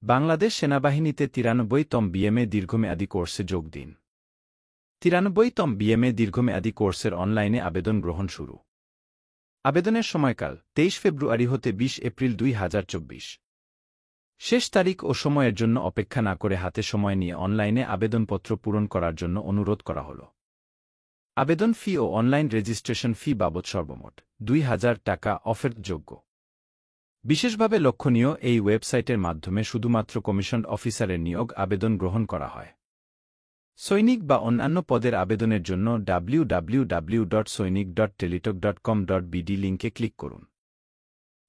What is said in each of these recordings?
বাংলাদেশ সেনাবাহিনীতে 93তম বিএমএ দীর্ঘমেয়াদী কোর্সে যোগ দিন। 93তম বিএমএ দীর্ঘমেয়াদী কোর্সের অনলাইনে আবেদন গ্রহণ শুরু। আবেদনের সময়কাল 23 ফেব্রুয়ারি হতে 20 এপ্রিল 2024। শেষ তারিখ ও সময়ের জন্য অপেক্ষা না করে হাতে সময় নিয়ে অনলাইনে আবেদনপত্র পূরণ করার জন্য অনুরোধ করা হল। আবেদন ফি ও অনলাইন রেজিস্ট্রেশন ফি বাবদ সর্বমোট 2000 টাকা অফেরযোগ্য। বিশেষভাবে লক্ষণীয়, এই ওয়েবসাইটের মাধ্যমে শুধুমাত্র কমিশনড অফিসারের নিয়োগ আবেদন গ্রহণ করা হয়। সৈনিক বা অন্যান্য পদের আবেদনের জন্য www.soinik.teletalk.com.bd লিঙ্কে ক্লিক করুন।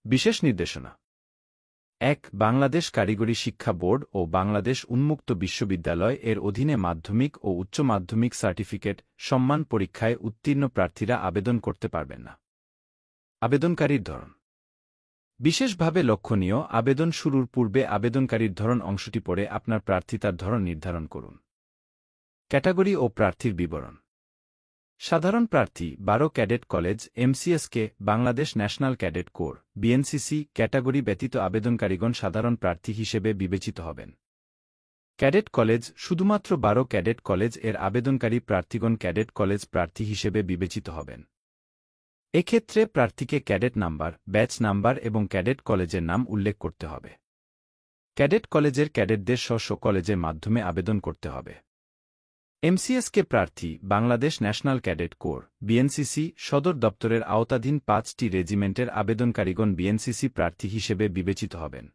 বিশেষ নির্দেশনা: 1. বাংলাদেশ কারিগরি শিক্ষা বোর্ড ও বাংলাদেশ উন্মুক্ত বিশ্ববিদ্যালয় এর অধীনে মাধ্যমিক ও উচ্চ মাধ্যমিক সার্টিফিকেট সম্মান পরীক্ষায় উত্তীর্ণ প্রার্থীরা আবেদন করতে পারবেন না। আবেদনকারীর ধরন: বিশেষভাবে লক্ষণীয়, আবেদন শুরুর পূর্বে আবেদনকারীর ধরন অংশটি পড়ে আপনার প্রার্থিতার ধরন নির্ধারণ করুন। ক্যাটাগরি ও প্রার্থীর বিবরণ: সাধারণ প্রার্থী 12 cadet college MCSK Bangladesh national cadet corps BNCC category ব্যতীত আবেদনকারীগণ সাধারণ প্রার্থী হিসেবে বিবেচিত হবেন। ক্যাডেট কলেজ শুধুমাত্র 12 ক্যাডেট কলেজ এর আবেদনকারী প্রার্থীগণ ক্যাডেট কলেজ প্রার্থী হিসেবে বিবেচিত হবেন। এক্ষেত্রে প্রার্থীকে ক্যাডেট নাম্বার, ব্যাচ নাম্বার এবং ক্যাডেট কলেজের নাম উল্লেখ করতে হবে। ক্যাডেট কলেজের ক্যাডেটদের স্ব কলেজের মাধ্যমে আবেদন করতে হবে। MCSK প্রার্থী Bangladesh national cadet corps BNCC সদর দপ্তরের আওতাধীন 5টি রেজিমেন্টের আবেদনকারীগণ BNCC প্রার্থী হিসেবে বিবেচিত হবেন।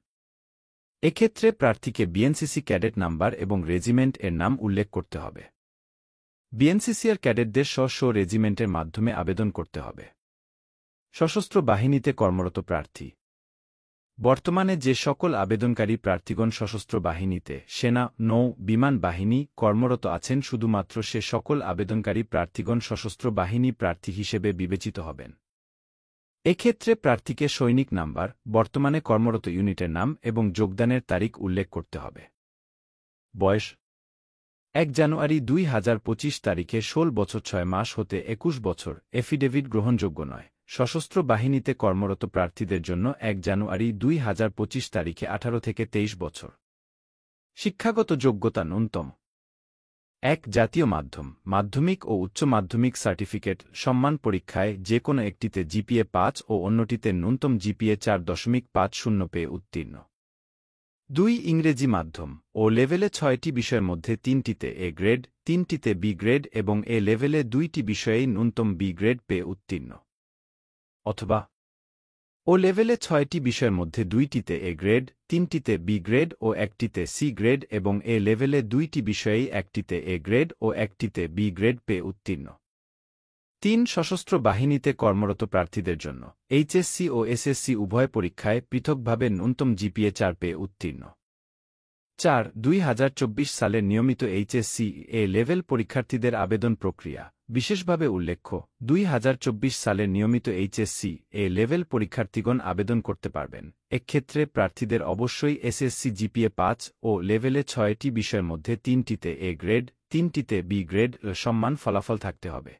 এক্ষেত্রে প্রার্থীকে BNCC ক্যাডেট নাম্বার এবং রেজিমেন্ট এর নাম উল্লেখ করতে হবে। BNCC এর ক্যাডেটদের স্ব রেজিমেন্টের মাধ্যমে আবেদন করতে হবে। সশস্ত্র বাহিনীতে কর্মরত প্রার্থী: বর্তমানে যে সকল আবেদনকারী প্রার্থীগণ সশস্ত্র বাহিনীতে সেনা, নৌ, বিমান বাহিনী কর্মরত আছেন, শুধুমাত্র সে সকল আবেদনকারী প্রার্থীগণ সশস্ত্র বাহিনী প্রার্থী হিসেবে বিবেচিত হবেন। এক্ষেত্রে প্রার্থীকে সৈনিক নাম্বার, বর্তমানে কর্মরত ইউনিটের নাম এবং যোগদানের তারিখ উল্লেখ করতে হবে। বয়স: 1 জানুয়ারি 2025 তারিখে 16 বছর 6 মাস হতে 21 বছর। এফিডেভিট গ্রহণযোগ্য নয়। সশস্ত্র বাহিনীতে কর্মরত প্রার্থীদের জন্য 1 জানুয়ারি 2025 তারিখে 18 থেকে 23 বছর। শিক্ষাগত যোগ্যতা ন্যূনতম: 1 জাতীয় মাধ্যম, মাধ্যমিক ও উচ্চ মাধ্যমিক সার্টিফিকেট সম্মান পরীক্ষায় যে কোনো একটিতে GPA 5 ও অন্যটিতে ন্যূনতম GPA 4.50 পেয়ে উত্তীর্ণ। 2 ইংরেজি মাধ্যম ও লেভেলে 6টি বিষয়ের মধ্যে 3টিতে A গ্রেড, 3টিতে B গ্রেড এবং A লেভেলে 2টি বিষয়েই ন্যূনতম B গ্রেড পেয়ে উত্তীর্ণ। অথবা ও লেভেলে 6টি বিষয়ের মধ্যে 2টিতে A গ্রেড, 3টিতে B গ্রেড ও 1টিতে C গ্রেড এবং A লেভেলে 2টি বিষয়েই 1টিতে A গ্রেড ও 1টিতে B গ্রেড পেয়ে উত্তীর্ণ। 3 সশস্ত্র বাহিনীতে কর্মরত প্রার্থীদের জন্য HSC ও SSC উভয় পরীক্ষায় পৃথকভাবে ন্যূনতম GPA 4 পেয়ে উত্তীর্ণ। 4 2024 সালের নিয়মিত HSC A লেভেল পরীক্ষার্থীদের আবেদন প্রক্রিয়া বিশেষভাবে উল্লেখ্য, 2024 সালের নিয়মিত HSC A লেভেল পরীক্ষার্থীগণ আবেদন করতে পারবেন। এক্ষেত্রে প্রার্থীদের অবশ্যই SSC GPA 5 ও লেভেলে 6টি বিষয়ের মধ্যে 3টিতে A গ্রেড, 3টিতে B গ্রেড সম্মান ফলাফল থাকতে হবে।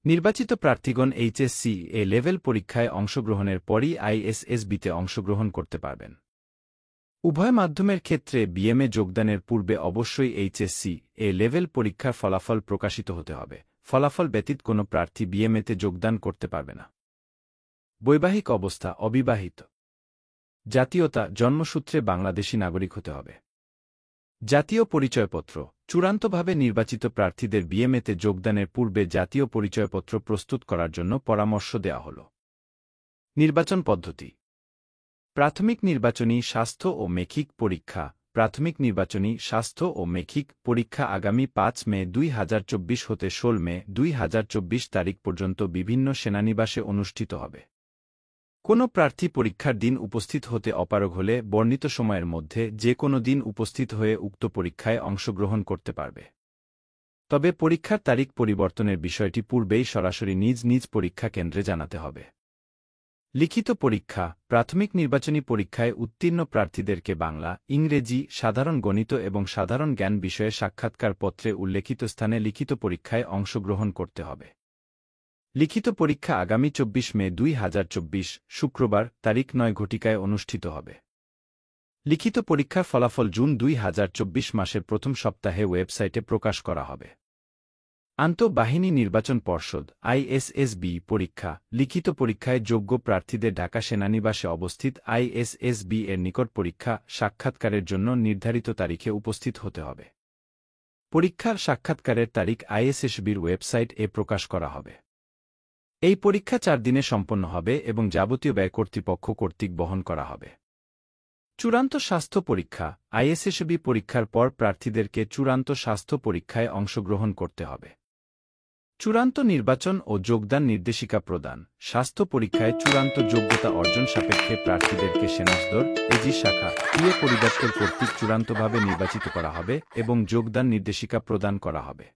নির্বাচিত প্রার্থীগণ HSC A লেভেল পরীক্ষায় অংশগ্রহণের পরই ISSB-তে অংশগ্রহণ করতে পারবেন। উভয় মাধ্যমের ক্ষেত্রে বিএমএ যোগদানের পূর্বে অবশ্যই HSC A লেভেল পরীক্ষার ফলাফল প্রকাশিত হতে হবে। ফলাফল ব্যতীত কোনো প্রার্থী বিএমএতে যোগদান করতে পারবে না। বৈবাহিক অবস্থা: অবিবাহিত। জাতীয়তা: জন্মসূত্রে বাংলাদেশী নাগরিক হতে হবে। জাতীয় পরিচয়পত্র: চূড়ান্তভাবে নির্বাচিত প্রার্থীদের বিএমএতে যোগদানের পূর্বে জাতীয় পরিচয়পত্র প্রস্তুত করার জন্য পরামর্শ দেওয়া হল। নির্বাচন পদ্ধতি: প্রাথমিক নির্বাচনী স্বাস্থ্য ও মেখিক পরীক্ষা। প্রাথমিক নির্বাচনী স্বাস্থ্য ও মেখিক পরীক্ষা আগামী 5 মে 2024 হতে 16 মে 2024 তারিখ পর্যন্ত বিভিন্ন সেনানিবাসে অনুষ্ঠিত হবে। কোনো প্রার্থী পরীক্ষার দিন উপস্থিত হতে অপারগ হলে বর্ণিত সময়ের মধ্যে যে কোনো দিন উপস্থিত হয়ে উক্ত পরীক্ষায় অংশগ্রহণ করতে পারবে। তবে পরীক্ষার তারিখ পরিবর্তনের বিষয়টি পূর্বেই সরাসরি নিজ নিজ পরীক্ষা কেন্দ্রে জানাতে হবে। লিখিত পরীক্ষা: প্রাথমিক নির্বাচনী পরীক্ষায় উত্তীর্ণ প্রার্থীদেরকে বাংলা, ইংরেজি, সাধারণ গণিত এবং সাধারণ জ্ঞান বিষয়ে সাক্ষাৎকার পত্রে উল্লেখিত স্থানে লিখিত পরীক্ষায় অংশগ্রহণ করতে হবে। লিখিত পরীক্ষা আগামী 24 মে 2024 শুক্রবার তারিখ 9 ঘটিকায় অনুষ্ঠিত হবে। লিখিত পরীক্ষার ফলাফল জুন 2024 মাসের প্রথম সপ্তাহে ওয়েবসাইটে প্রকাশ করা হবে। আন্তঃবাহিনী নির্বাচন পর্ষদ আইএসএসবি পরীক্ষা লিখিত পরীক্ষায় যোগ্য প্রার্থীদের ঢাকা সেনানিবাসে অবস্থিত আইএসএসবি এর নিকট পরীক্ষা সাক্ষাৎকারের জন্য নির্ধারিত তারিখে উপস্থিত হতে হবে। পরীক্ষার সাক্ষাৎকারের তারিখ আইএসএসবির ওয়েবসাইট এ প্রকাশ করা হবে। এই পরীক্ষা 4 দিনে সম্পন্ন হবে এবং যাবতীয় ব্যয় কর্তৃপক্ষ কর্তৃক বহন করা হবে। চূড়ান্ত স্বাস্থ্য পরীক্ষা আইএসএসবি পরীক্ষার পর প্রার্থীদেরকে চূড়ান্ত স্বাস্থ্য পরীক্ষায় অংশগ্রহণ করতে হবে। চূড়ান্ত নির্বাচন ও যোগদান নির্দেশিকা প্রদান স্বাস্থ্য পরীক্ষায় চূড়ান্ত যোগ্যতা অর্জন সাপেক্ষে প্রার্থীদেরকে সেনাসদর এজি শাখা পরিদপ্তর কর্তৃক চূড়ান্তভাবে নির্বাচিত করা হবে এবং যোগদান নির্দেশিকা প্রদান করা হবে।